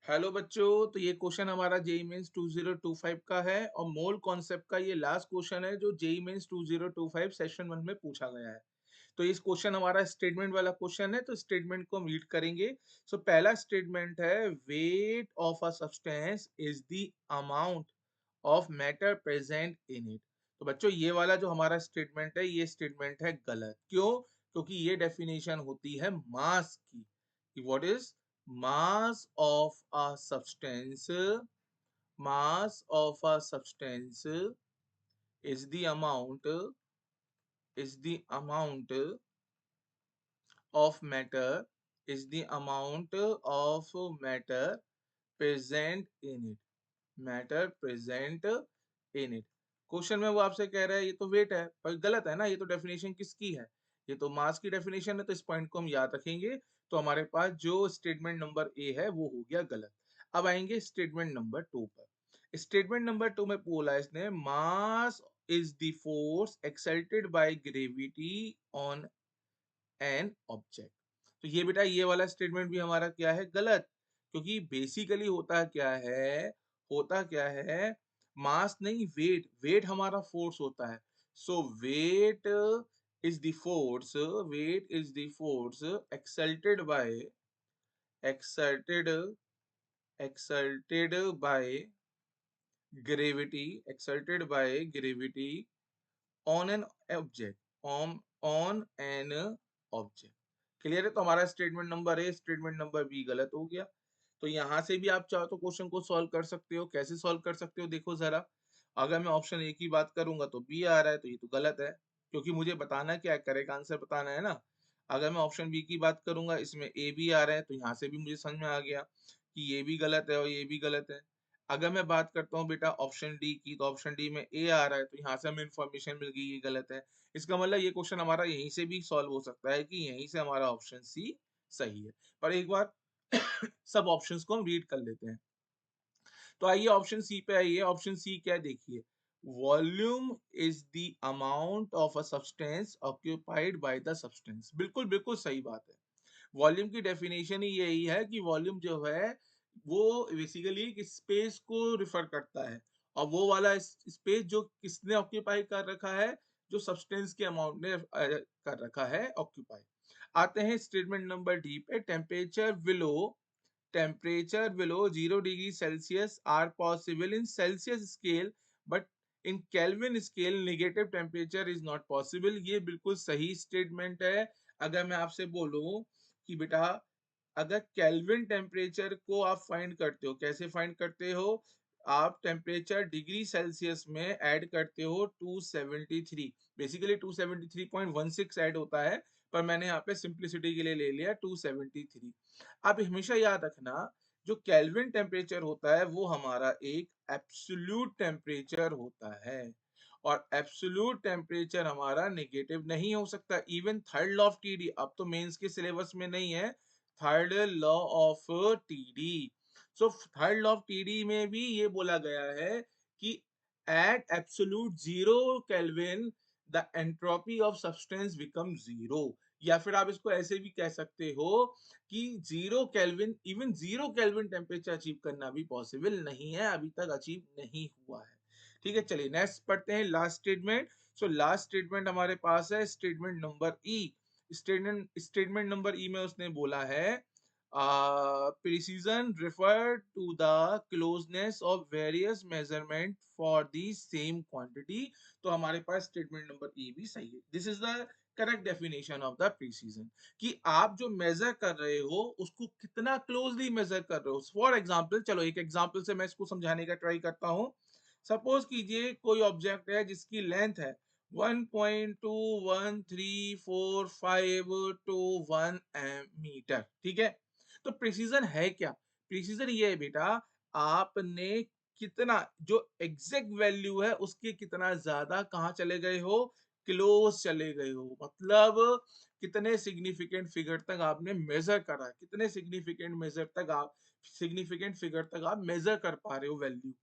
Hello बच्चों। तो ये क्वेश्चन हमारा जेई मेंस 2025 का है और मोल कॉन्सेप्ट का ये लास्ट क्वेश्चन है जो जेई मेंस 2025 सेशन 1 में पूछा गया है। तो इस क्वेश्चन हमारा स्टेटमेंट वाला क्वेश्चन है, तो स्टेटमेंट को हम रीड करेंगे। सो पहला स्टेटमेंट है weight of a substance is the amount of matter present in it. तो बच्चों ये वाला जो हमारा स्टेटमेंट है ये स्टेटमेंट है गलत। क्यों? क्योंकि ये डेफिनेशन होती है मास की। What is mass of a substance? Mass of a substance is the amount of matter is the amount of matter present in it. Matter present in it. Question में वो आपसे कह रहा है ये तो वेट है, पर गलत है ना। ये तो डेफिनेशन किसकी है? ये तो मास की डेफिनेशन है, तो इस पॉइंट को हम याद रखेंगे। तो हमारे पास जो स्टेटमेंट नंबर ए है वो हो गया गलत। अब आएंगे स्टेटमेंट नंबर 2 पर। स्टेटमेंट नंबर 2 में बोला इसने mass is the force exalted by gravity on an object. तो ये बेटा ये वाला स्टेटमेंट भी हमारा क्या है? गलत। क्योंकि बेसिकली होता क्या है मास नहीं वेट। वेट हमारा फोर्स होता है। So is the force weight is the force exerted exerted by gravity on an object on an object. Clear है? तो हमारा statement number A statement number B गलत हो गया। तो यहां से भी आप चाहो तो क्वेश्चन को सॉल्व कर सकते हो। कैसे सॉल्व कर सकते हो देखो जरा। अगर मैं ऑप्शन ए की बात करूंगा तो बी आ रहा है, तो ये तो गलत है। क्योंकि मुझे बताना क्या है, करेक्ट आंसर बताना है ना। अगर मैं ऑप्शन बी की बात करूंगा, इसमें ए भी आ रहा है, तो यहाँ से भी मुझे समझ में आ गया कि ये भी गलत है और ये भी गलत है। अगर मैं बात करता हूँ बेटा ऑप्शन डी की, तो ऑप्शन डी में ए आ रहा है, तो यहाँ से हमें इन्फॉर्मेशन मिल गई ये गलत है। इसका मतलब ये क्वेश्चन हमारा यहीं से भी सॉल्व हो सकता है कि यहीं से हमारा ऑप्शन सी सही है। पर एक बार सब ऑप्शंस को हम रीड कर लेते हैं। तो आइए ऑप्शन सी पे आइए। ऑप्शन सी क्या है देखिए। Volume is the amount of a substance occupied by the substance. बिल्कुल बिल्कुल सही बात है। वॉल्यूम की डेफिनेशन ही यही है कि वॉल्यूम जो है वो बेसिकली स्पेस को रिफर करता है। और वो वाला स्पेस जो किसने ऑक्यूपाई कर रखा है, जो सब्सटेंस के अमाउंट ने कर रखा है ऑक्यूपाई। आते हैं स्टेटमेंट नंबर डी पे। Temperature below 0 degree Celsius are possible in Celsius scale, but in Kelvin scale negative temperature is not possible. ये बिल्कुल सही स्टेटमेंट है। अगर मैं आपसे बोलूं कि बेटा अगर केल्विन टेम्परेचर को आप फाइंड करते हो, कैसे फाइंड करते हो? आप टेम्परेचर डिग्री सेल्सियस में ऐड करते हो 273। बेसिकली 273.16 ऐड होता है, पर मैंने यहाँ पे सिंप्लिसिटी के लिए ले लिया 273। आप हमेशा याद रखना जो केल्विन टेम्परेचर होता है वो हमारा एक एब्सोल्यूट टेम्परेचर होता है। और एब्सोल्यूट टेम्परेचर हमारा नेगेटिव नहीं हो सकता। Even third law of TD अब तो मेंस के सिलेबस में नहीं है। Third law of TD. So third law of TD में भी ये बोला गया है कि at absolute zero Kelvin the entropy of substance become zero. या फिर आप इसको ऐसे भी कह सकते हो कि जीरो केल्विन टेम्परेचर अचीव करना भी पॉसिबल नहीं है, अभी तक अचीव नहीं हुआ है। ठीक है, चलिए नेक्स्ट पढ़ते हैं last statement. So last statement हमारे पास है statement number E. Statement number E में उसने बोला है precision refer to the closeness of various measurement for the same quantity. तो हमारे पास स्टेटमेंट नंबर ई भी सही है। This is the correct definition of the precision, कि आप जो मेजर कर रहे हो उसको कितना क्लोजली मेजर कर रहे हो। फॉर एग्जाम्पल, चलो एक एग्जाम्पल से मैं इसको समझाने का ट्राई करता हूँ। सपोज कीजिए कोई ऑब्जेक्ट है जिसकी लेंथ है 1.2134521 मीटर। ठीक है, तो प्रिसीजन है क्या? प्रिसीजन ये है बेटा, आपने कितना जो एग्जैक्ट वैल्यू है उसके कितना ज्यादा कहाँ चले गए हो, क्लोज चले गए हो। मतलब कितने सिग्निफिकेंट फिगर तक आपने मेजर करा है, कितने सिग्निफिकेंट फिगर तक आप मेजर कर पा रहे हो वैल्यू को।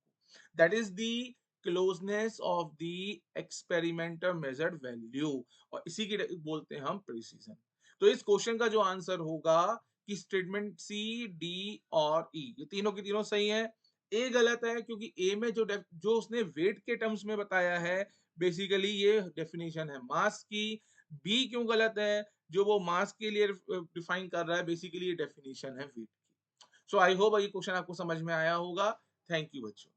That is the closeness of the experimental measured value, और इसी की बोलते हैं हम प्रिसीजन। तो इस क्वेश्चन का जो आंसर होगा कि स्टेटमेंट सी, डी और ई ये तीनों की तीनों सही हैं। ए गलत है क्योंकि ए में जो उसने वेट के टर्म्स में बताया है, बेसिकली ये डेफिनिशन है मास की। बी क्यों गलत है? जो वो मास के लिए डिफाइन कर रहा है, बेसिकली ये डेफिनिशन है वेट की। सो आई होप ये क्वेश्चन आपको समझ में आया होगा। थैंक यू बच्चों।